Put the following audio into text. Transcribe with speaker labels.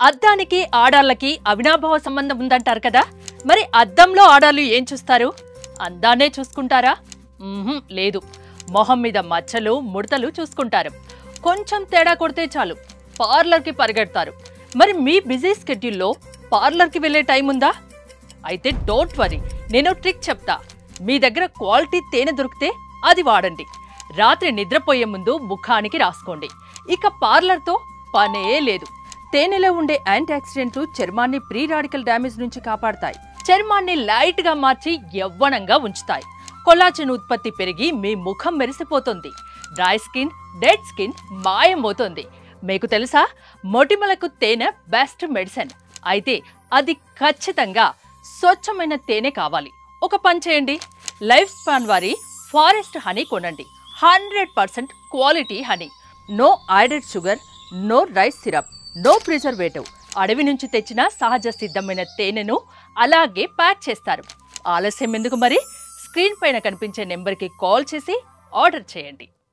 Speaker 1: అద్దానికి ఆడాళ్ళకి అవినాభావ సంబంధం ఉందంటారు కదా. మరి అద్దంలో ఆడాళ్ళు ఏం చూస్తారు? అందాన్నే చూసుకుంటారా? లేదు, మొహం మీద మచ్చలు ముడతలు చూసుకుంటారు. కొంచెం తేడా కొడితే చాలు పార్లర్కి పరిగెడతారు. మరి మీ బిజీ స్కెడ్యూల్లో పార్లర్కి వెళ్ళే టైం ఉందా? అయితే డోంట్ వరీ, నేను ట్రిక్ చెప్తా. మీ దగ్గర క్వాలిటీ తేనె దొరికితే అది వాడండి. రాత్రి నిద్రపోయే ముందు ముఖానికి రాసుకోండి. ఇక పార్లర్తో పనే లేదు. తేనెలో ఉండే యాంటీ ఆక్సిడెంట్లు చర్మాన్ని ప్రీ రాడికల్ డ్యామేజ్ నుంచి కాపాడతాయి. చర్మాన్ని లైట్ గా మార్చి యవ్వనంగా ఉంచుతాయి. కొల్లాజెన్ ఉత్పత్తి పెరిగి మీ ముఖం మెరిసిపోతుంది. డ్రై స్కిన్, డెడ్ స్కిన్ మాయమవుతుంది. మీకు తెలుసా, మొటిమలకు తేనె బెస్ట్ మెడిసిన్. అయితే అది ఖచ్చితంగా స్వచ్ఛమైన తేనె కావాలి. ఒక పని చేయండి, లైఫ్ స్పాన్ వారి ఫారెస్ట్ హనీ కొనండి. 100% quality honey. No added sugar, no rice syrup, no preservative. అడవి నుంచి తెచ్చిన సహజ సిద్ధమైన తేనెను అలాగే ప్యాక్ చేస్తారు. ఆలస్యం ఎందుకు మరి? స్క్రీన్ పైన కనిపించే నెంబర్కి కాల్ చేసి ఆర్డర్ చేయండి.